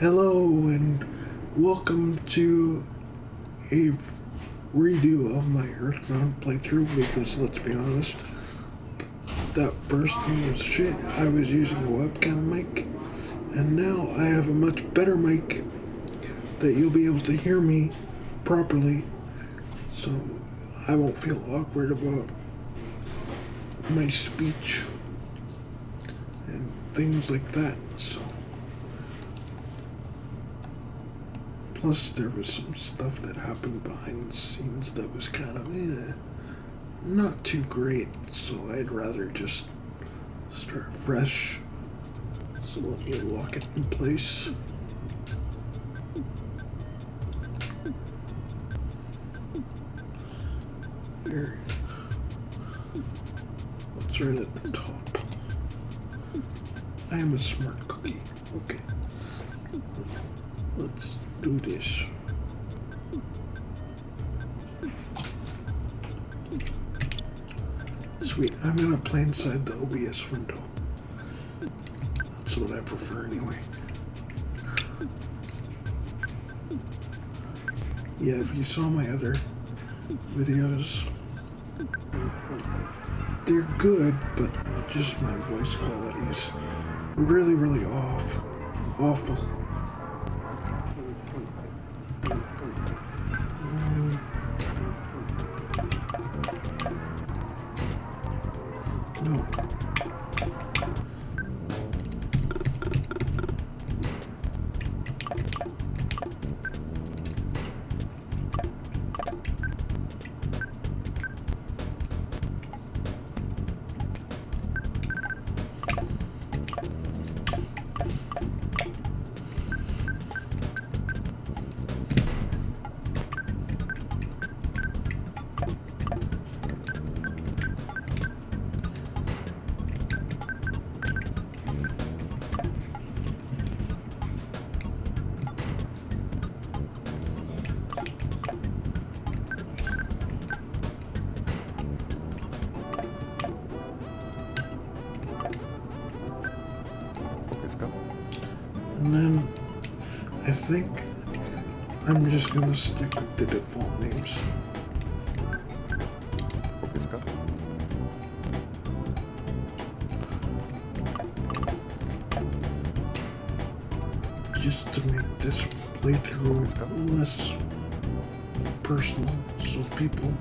Hello and welcome to a redo of my Earthbound playthrough because let's be honest, that first one was shit. I was using a webcam mic and now I have a much better mic that you'll be able to hear me properly, so I won't feel awkward about my speech and things like that. So plus, there was some stuff that happened behind the scenes that was kind of not too great, so I'd rather just start fresh. So let me lock it in place. There. What's right at the top? I am a smart cookie. Okay. Let's do this. Sweet, I'm gonna play inside the OBS window. That's what I prefer anyway. Yeah, if you saw my other videos, they're good, but just my voice quality is really off. Awful. No. And then I think I'm just gonna stick with the default names. Just to make this playthrough less personal, so people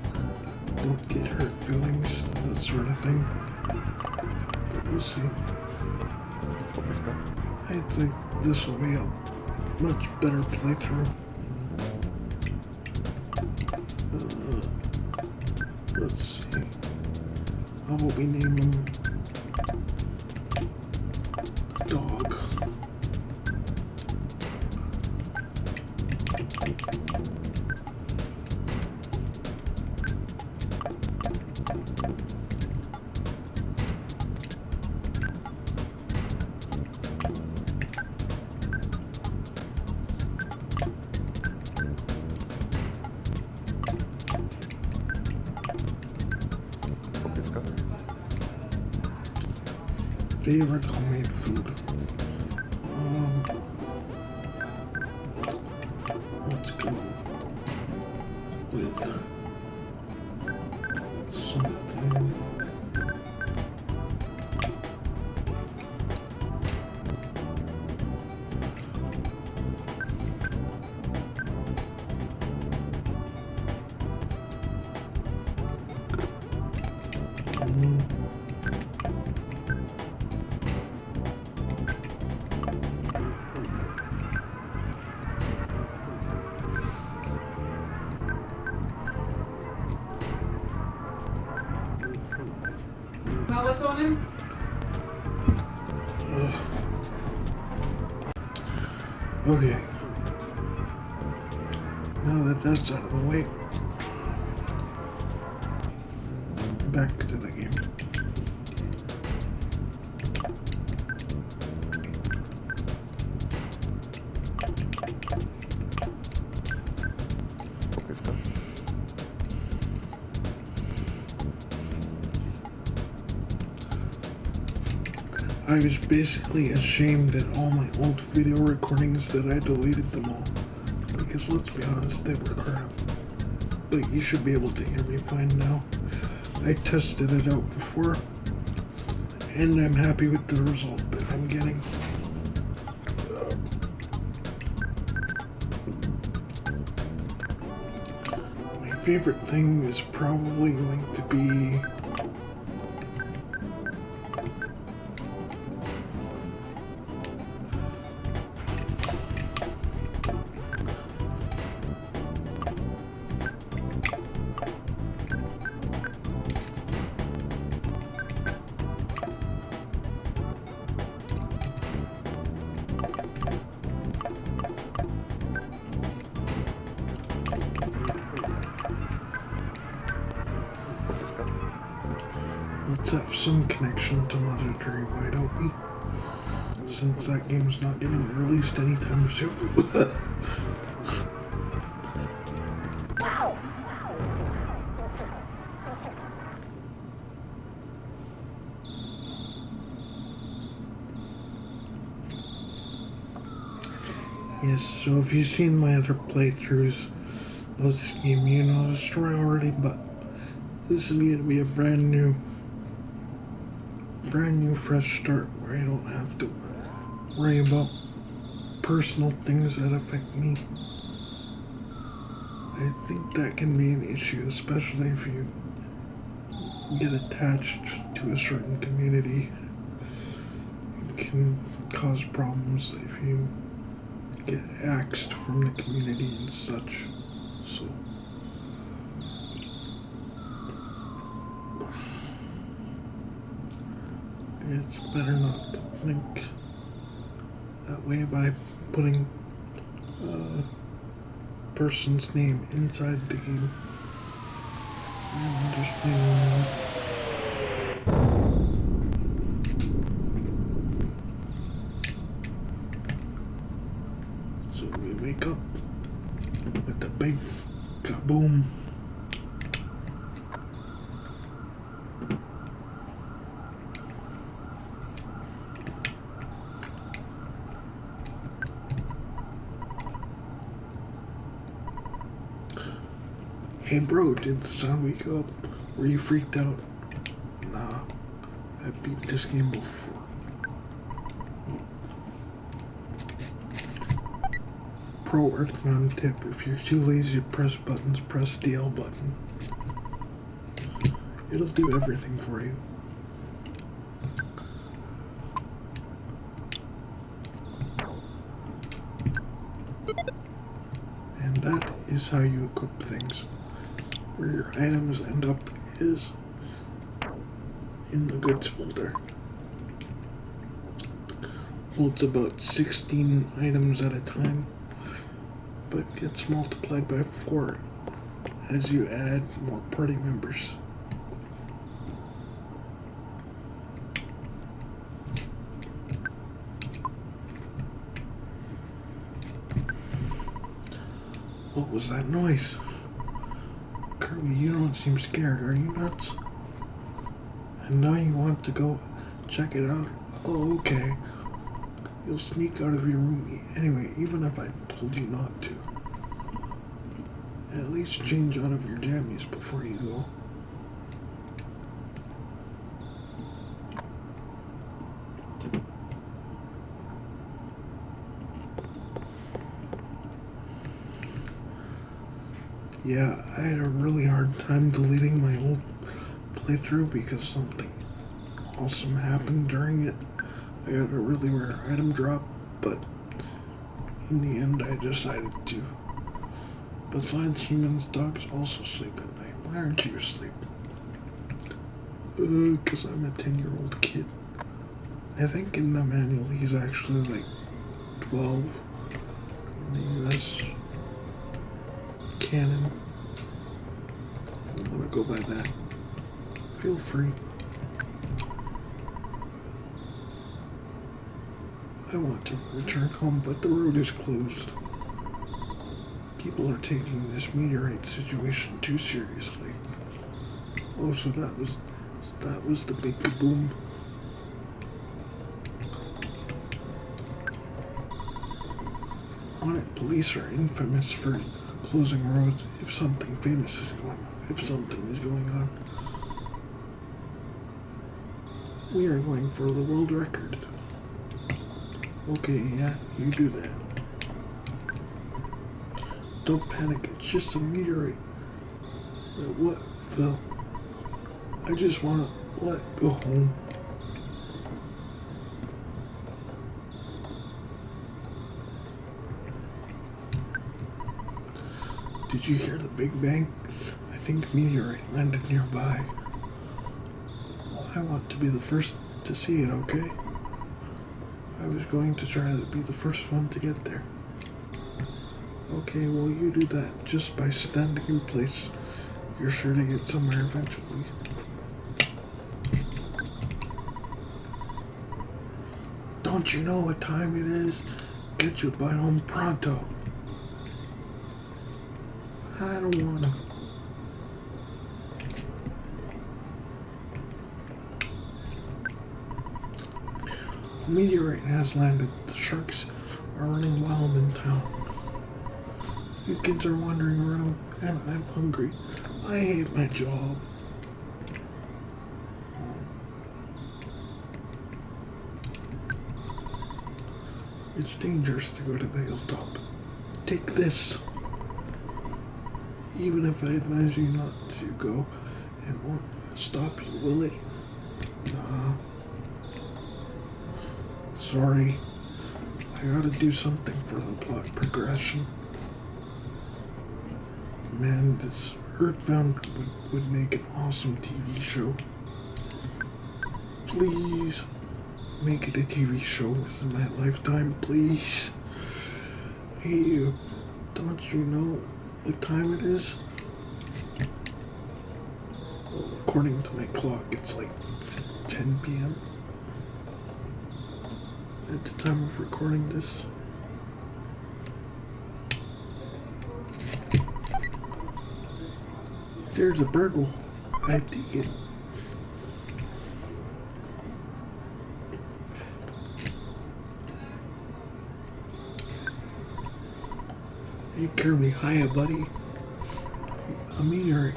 don't get hurt feelings, that sort of thing. But we'll see. I think this will be a much better playthrough. Let's see. I will be naming dog. Favorite homemade food. Let's go with something. Melatonins? Okay. Now that that's out of the way, back to the game. I was basically ashamed at all my old video recordings that I deleted them all. Because let's be honest, they were crap. But you should be able to hear me fine now. I tested it out before, and I'm happy with the result that I'm getting. My favorite thing is probably going to be let's have some connection to Mother Tree, why don't we? Since that game's not getting released anytime soon. Yes, so if you've seen my other playthroughs of this game, you know the story already, but this is going to be a brand new fresh start where I don't have to worry about personal things that affect me. I think that can be an issue, especially if you get attached to a certain community. It can cause problems if you get axed from the community and such. So it's better not to think that way by putting a person's name inside the game. And just playing around. So we wake up with the big kaboom. Hey bro, did the sound wake you up? Were you freaked out? Nah, I beat this game before. Pro Earthbound tip, if you're too lazy to press buttons, press the L button. It'll do everything for you. And that is how you equip things. Where your items end up is in the goods folder. Holds about 16 items at a time, but gets multiplied by 4 as you add more party members. What was that noise? Kirby, you don't seem scared, are you nuts? And now you want to go check it out? Oh, okay. You'll sneak out of your room anyway, even if I told you not to. At least change out of your jammies before you go. Yeah, I had a really hard time deleting my old playthrough because something awesome happened during it. I got a really rare item drop, but in the end I decided to. Besides humans, dogs also sleep at night. Why aren't you asleep? 'Cause I'm a 10-year-old kid. I think in the manual he's actually like 12 in the US canon. If you want to go by that, feel free. I want to return home, but the road is closed. People are taking this meteorite situation too seriously. Oh, so that was the big kaboom. On it, police are infamous for closing roads if something famous is going on. If something is going on. We are going for the world record. Okay, yeah, you do that. Don't panic, it's just a meteorite. What, Phil? I just want to go home. Did you hear the Big Bang? I think meteorite landed nearby. I want to be the first to see it, okay? I was going to try to be the first one to get there. Okay, well, you do that just by standing in place. You're sure to get somewhere eventually. Don't you know what time it is? Get your butt home pronto. I don't wanna. A meteorite has landed. The sharks are running wild in town. You kids are wandering around, and I'm hungry. I hate my job. It's dangerous to go to the hilltop. Take this. Even if I advise you not to go, it won't stop you, will it? Nah. Sorry. I gotta do something for the plot progression. Man, this Earthbound would make an awesome TV show. Please make it a TV show within my lifetime, please. Hey, you. Don't you know what time it is? Well, according to my clock, it's like 10 p.m. at the time of recording this. There's a burgle. I dig it. Hey Kirby, hiya buddy. A meteor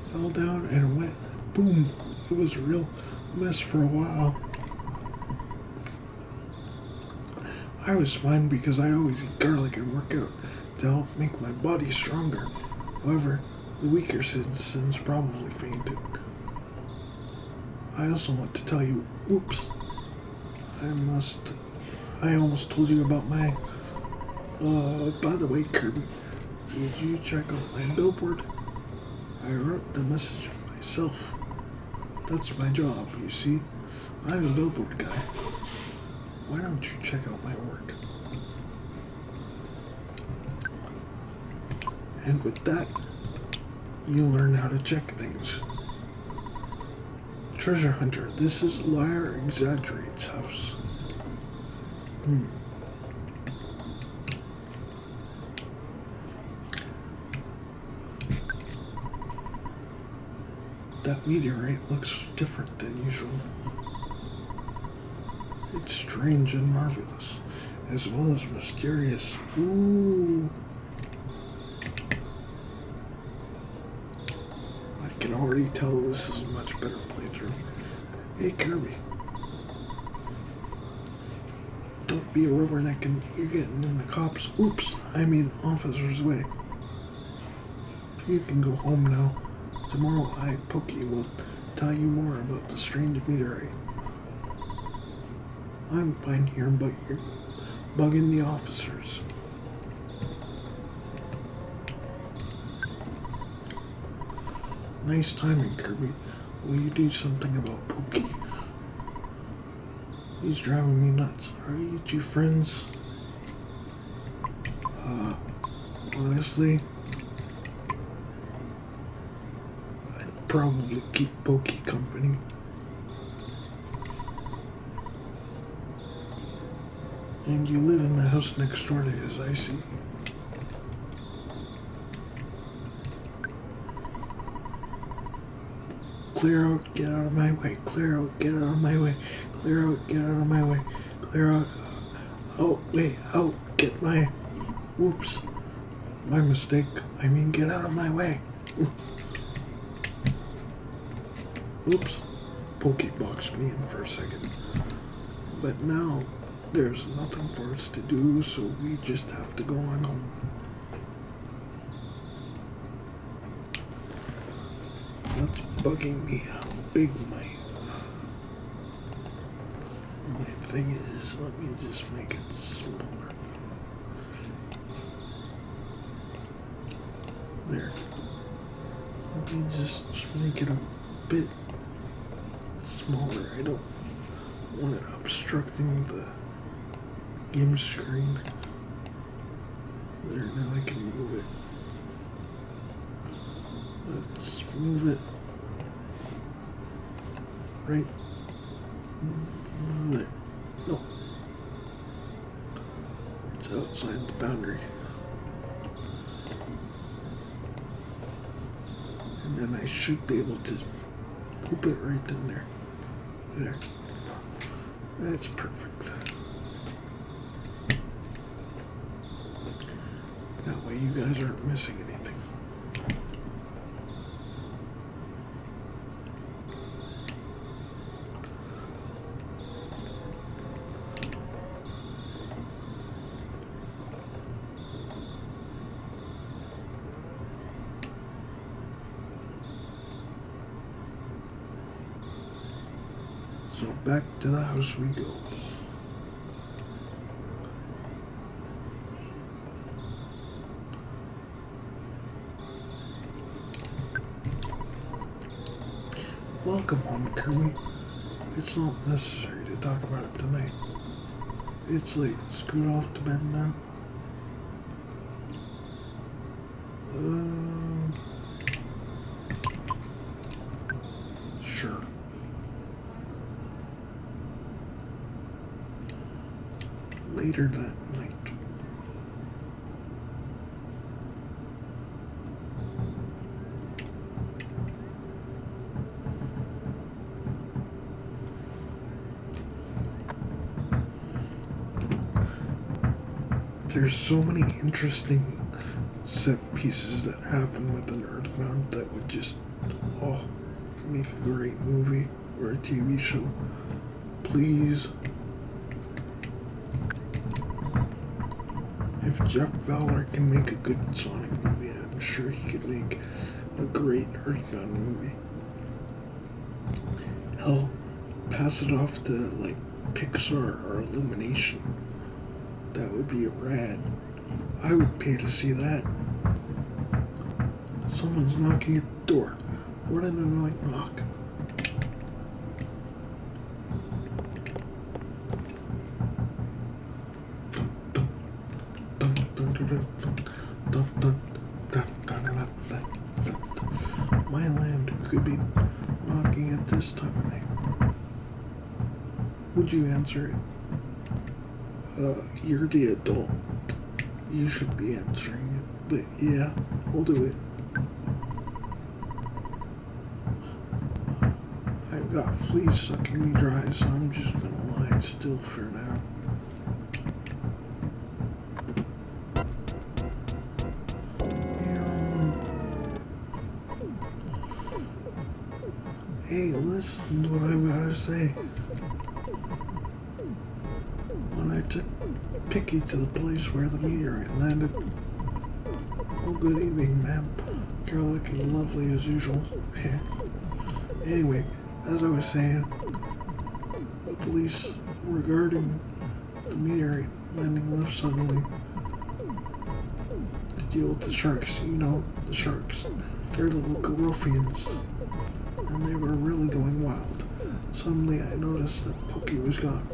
fell down and went boom. It was a real mess for a while. I was fine because I always eat garlic and work out to help make my body stronger. However, the weaker citizens probably fainted. I also want to tell you, oops, I almost told you about my, by the way, Kirby, did you check out my billboard? I wrote the message myself. That's my job, you see. I'm a billboard guy. Why don't you check out my work? And with that, you learn how to check things. Treasure Hunter, this is Liar Exaggerates' house. That meteorite looks different than usual. It's strange and marvelous, as well as mysterious. Ooh. I can already tell this is a much better playthrough. Hey Kirby. Don't be a rubberneck and you're getting in the cops. Oops, I mean officer's way. You can go home now. Tomorrow I, Pokey, will tell you more about the strange meteorite. I'm fine here, but you're bugging the officers. Nice timing, Kirby. Will you do something about Pokey? He's driving me nuts. Are you two friends? Honestly, I'd probably keep Pokey company. And you live in the house next door to his, I see. Clear out, get out of my way. Clear out, get out of my way. Clear out, get out of my way. Clear out. Oh, wait, out, get my Whoops. My mistake. I mean, get out of my way. Oops. Pokey boxed me in for a second. But now, there's nothing for us to do, so we just have to go on home. What's bugging me? How big my thing is. Let me just make it smaller. There. Let me just make it a bit smaller. I don't want it obstructing the game screen. There, now I can move it. Let's move it right there. No. It's outside the boundary. And then I should be able to poop it right down there. There. That's perfect. That way you guys aren't missing anything. So back to the house we go. Welcome home, Kermit. It's not necessary to talk about it tonight. It's late. Scoot off to bed now. Sure. Later that night. There's so many interesting set pieces that happen within Earthbound that would just, make a great movie or a TV show. Please. If Jeff Fowler can make a good Sonic movie, I'm sure he could make a great Earthbound movie. Hell, pass it off to like Pixar or Illumination. That would be rad. I would pay to see that. Someone's knocking at the door. What an annoying knock. My land, who could be knocking at this time of night? Would you answer it? You're the adult. You should be answering it. But yeah, I'll do it. I've got fleas sucking me dry, so I'm just gonna lie still for now. Hey, listen to what I've gotta say. When I took Picky to the place where the meteorite landed. Oh, good evening, ma'am. You're looking lovely as usual. Anyway, as I was saying, the police regarding the meteorite landing left suddenly to deal with the sharks. You know, the sharks. They're the local ruffians. And they were really going wild. Suddenly I noticed that Picky was gone.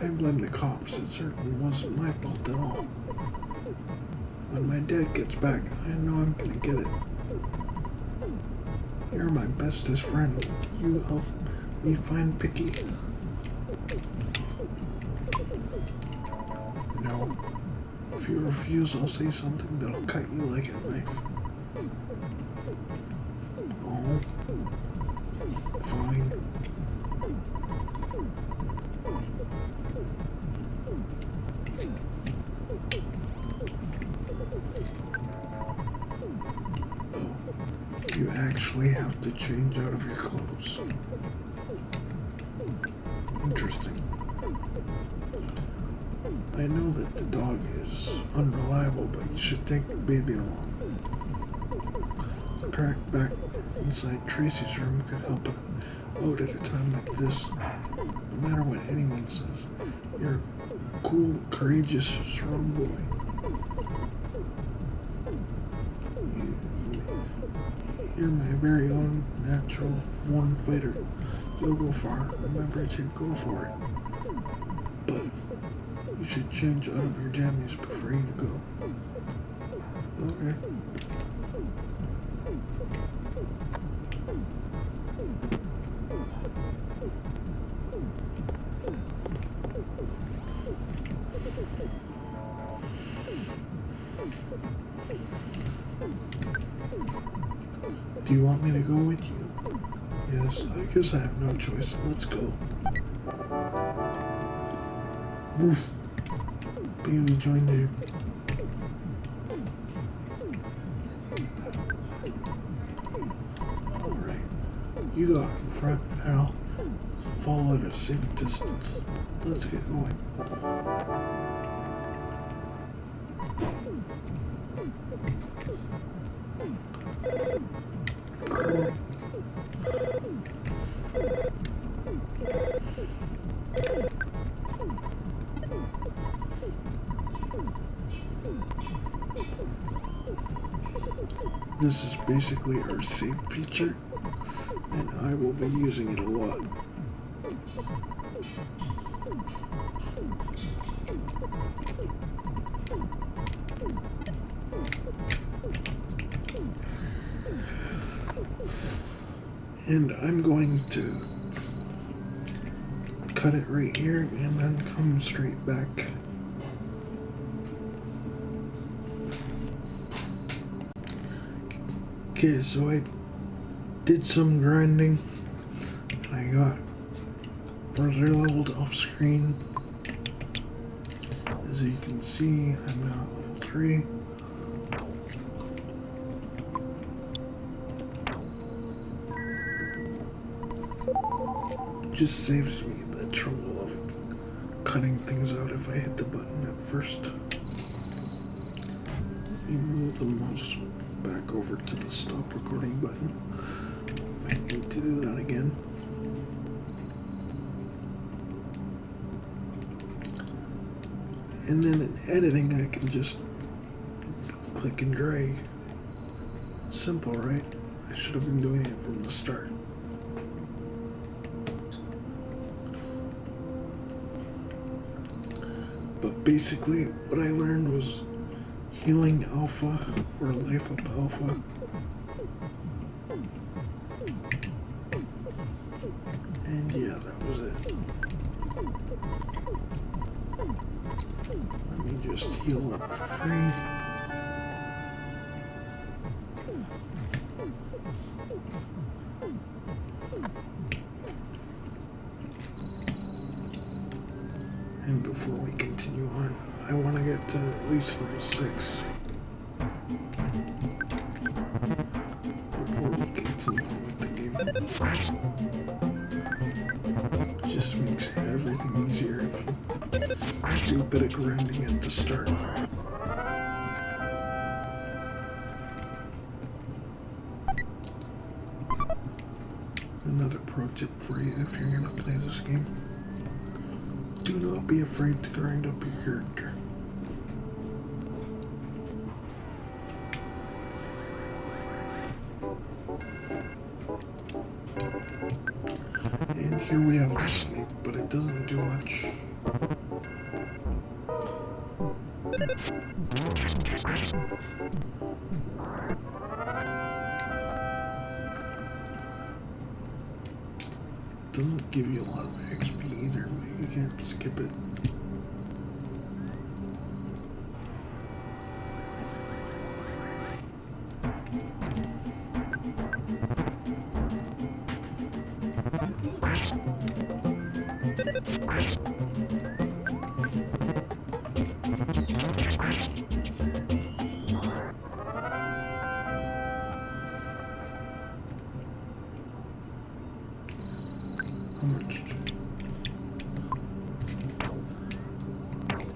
I blame the cops. It certainly wasn't my fault at all. When my dad gets back, I know I'm gonna get it. You're my bestest friend. You help me find Picky. No. If you refuse, I'll say something that'll cut you like a knife. Oh. Fine. actually have to change out of your clothes. Interesting. I know that the dog is unreliable, but you should take baby along. The crack back inside Tracy's room could help it out at a time like this. No matter what anyone says, you're a cool, courageous, strong boy. You're my very own natural born fighter. You'll go far. Remember to go for it. But you should change out of your jammies before you go. Okay. Do you want me to go with you? Yes, I guess I have no choice. Let's go. Woof. Baby joined you. Alright. You go out in front and I'll follow at a safe distance. Let's get going. This is basically our save feature, and I will be using it a lot. And I'm going to cut it right here and then come straight back. Okay, so I did some grinding. I got further leveled off screen. As you can see, I'm now level 3. Just saves me the trouble of cutting things out if I hit the button at first. Let me move the mouse back over to the stop recording button if I need to do that again. And then in editing I can just click and drag. Simple, right? I should have been doing it from the start. But basically what I learned was healing alpha or life up alpha. And yeah, that was it. Let me just heal up for free. And before we continue on, I want to get to at least level 6. Before we continue on with the game. It just makes everything easier if you do a bit of grinding at the start. Another pro tip for you if you're going to play this game. Do not be afraid to grind up your character. And here we have the snake, but it doesn't do much. Doesn't give you a lot of XP either, but you can't skip it.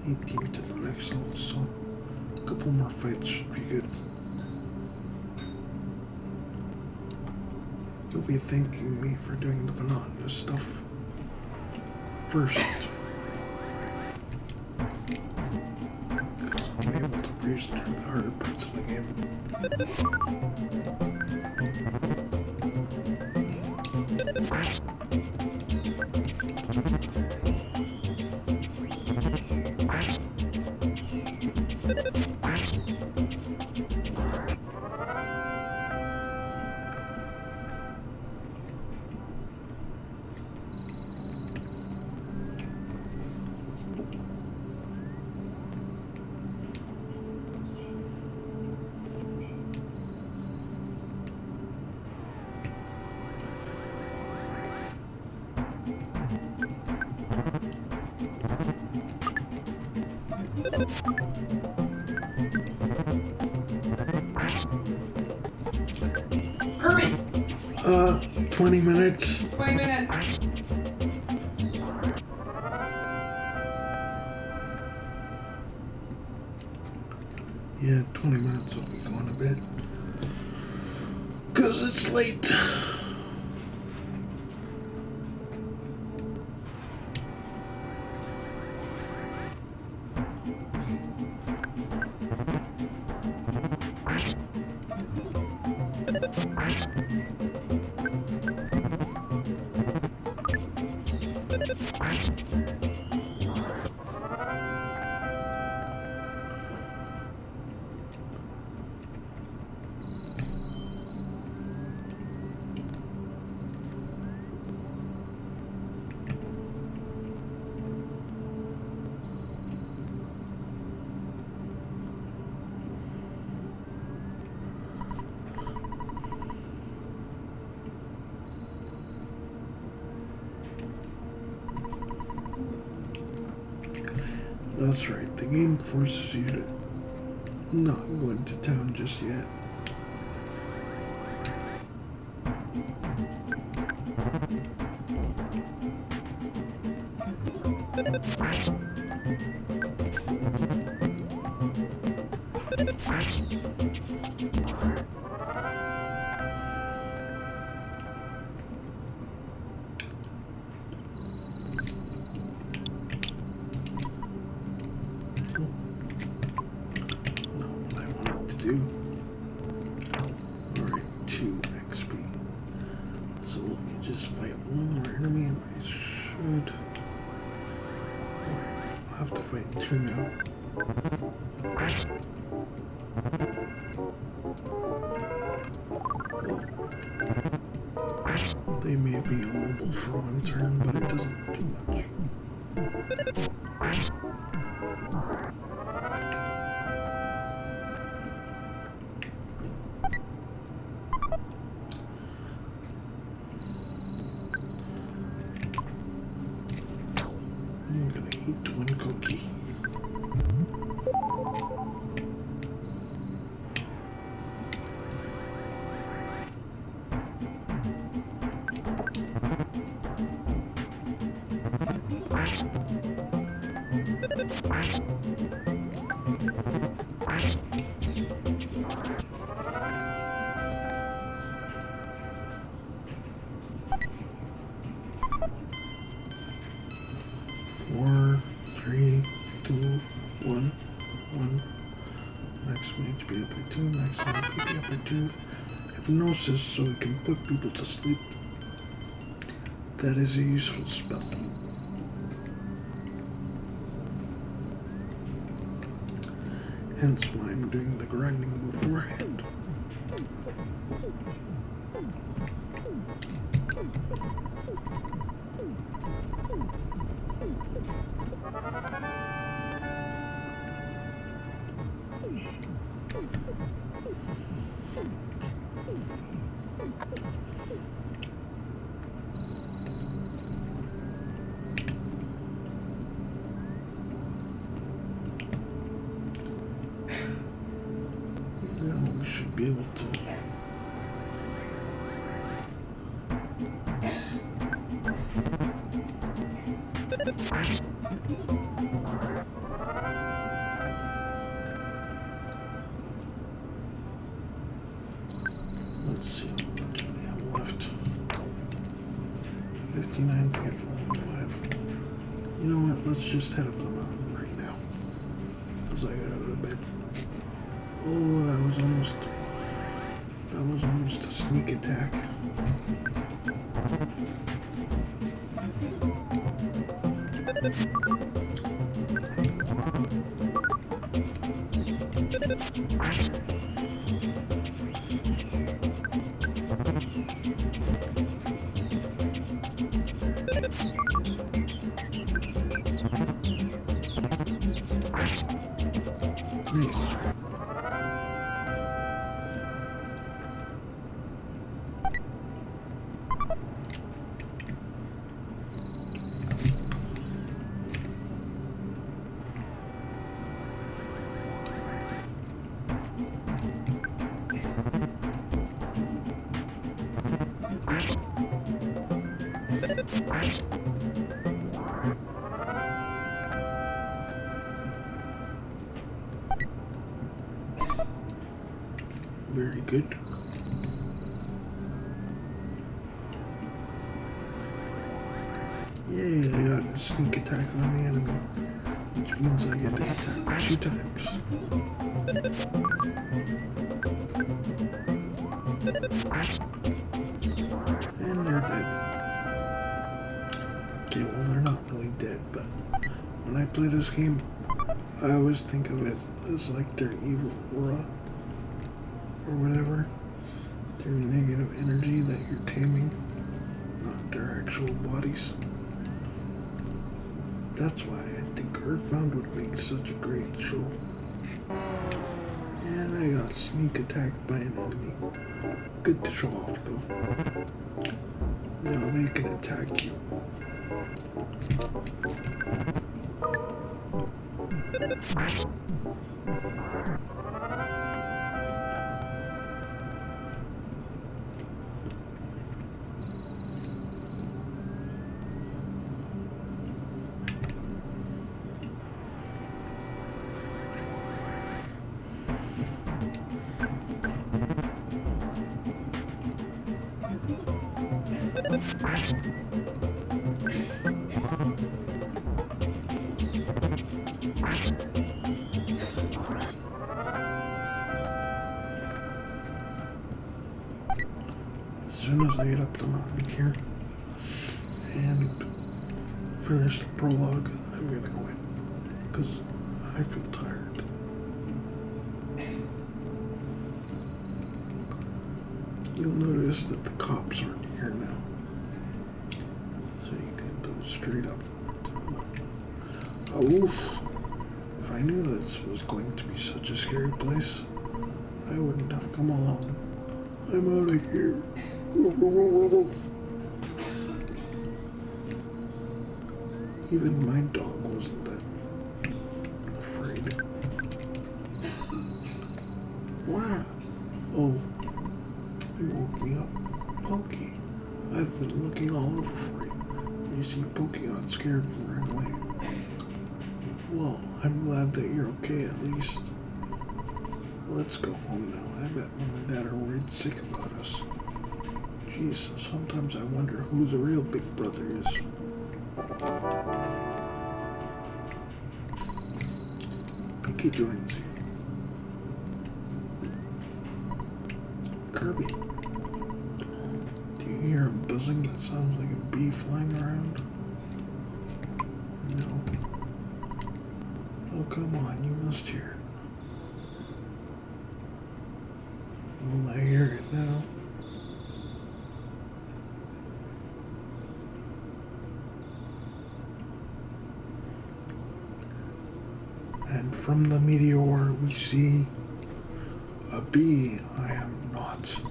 18 to the next level, so a couple more fights should be good. You'll be thanking me for doing the monotonous stuff first. Because I'll be able to breeze through the hard parts of the game. Hurry! 20 minutes. 20 minutes. Yeah, 20 minutes will be going to bed. Because it's late. That's right, the game forces you to not go into town just yet. Alright, 2 XP. So let me just fight one more enemy and I should... I'll have to fight 2 now. Oh. They made me immobile for 1 turn, but it doesn't do much. I'm gonna eat 1 cookie. Four, 3, 2, 1, 1. Maximum HP up by 2, maximum PP up by 2. Hypnosis, so we can put people to sleep. That is a useful spell. Hence why I'm doing the grinding beforehand. Now we should be able to just head up the mountain right now. Because I got out of bed. Oh, that was almost a sneak attack. Nice. Very good. Yay, I got a sneak attack on the enemy, which means I get to attack 2 times. And they're dead. Okay, well they're not really dead, but when I play this game, I always think of it as like their evil aura, or whatever, their negative energy that you're taming, not their actual bodies. That's why I think Earthbound would make such a great show. And I got sneak attacked by an enemy. Good to show off though. Now they can attack you. As soon as I get up the mountain here and finish the prologue, I'm gonna quit because I feel tired. You'll notice that the cops aren't here now, so you can go straight up to the mountain. Oh, oof! If I knew this was going to be such a scary place, I wouldn't have come along. I'm out of here. Even my dog wasn't that afraid. Wow. Oh, you woke me up. Pokey. I've been looking all over for you. You see, Pokey got scared and ran away. Well, I'm glad that you're okay at least. Let's go home now. I bet Mom and Dad are worried sick about us. Jeez, sometimes I wonder who the real big brother is. Pinky joins you. Kirby. Do you hear a buzzing that sounds like a bee flying around? No. Oh, come on, you must hear it. Will I hear it now? And from the meteor we see a bee. I am not.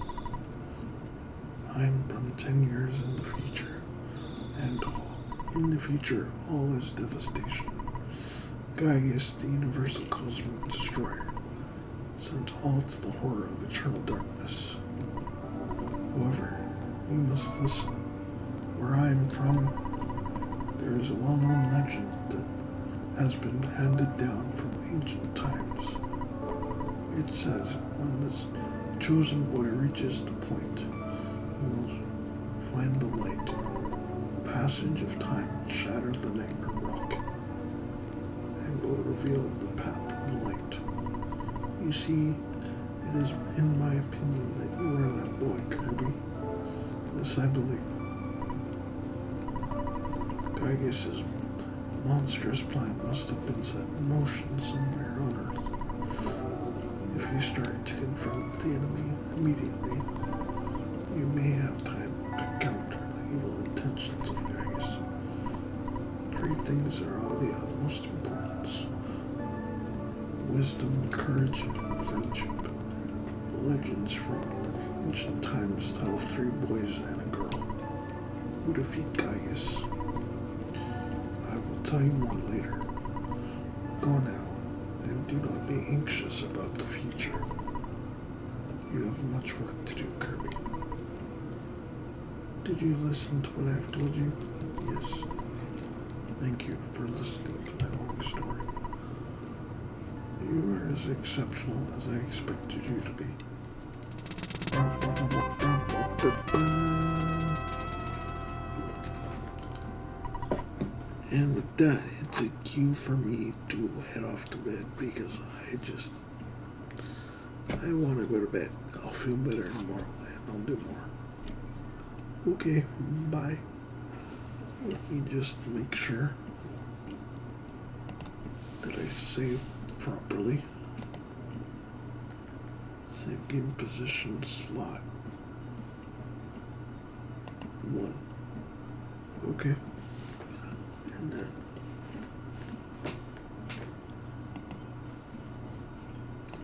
I'm from 10 years in the future, and in the future all is devastation. Gaius, the universal cosmic destroyer, sent all to the horror of eternal darkness. However, you must listen. Where I am from, there is a well-known legend that has been handed down from ancient times. It says when this chosen boy reaches the point, he will find the light, passage of time, and shatter the nightmare rock, reveal the path of light. You see, it is in my opinion that you are that boy, Kirby. This I believe. Gygas's monstrous plan must have been set in motion somewhere on Earth. If you start to confront the enemy immediately, you may have time to counter the evil intentions of Gygas. Three things are of the utmost importance: wisdom, courage, and friendship. The legends from ancient times tell of 3 boys and a girl who defeat Gygas. I will tell you more later. Go now, and do not be anxious about the future. You have much work to do, Kirby. Did you listen to what I've told you? Yes. Thank you for listening to my long story. You are as exceptional as I expected you to be. And with that, it's a cue for me to head off to bed because I want to go to bed. I'll feel better tomorrow and I'll do more. Okay, bye. Let me just make sure that I save properly. Save game position slot 1. Okay. And then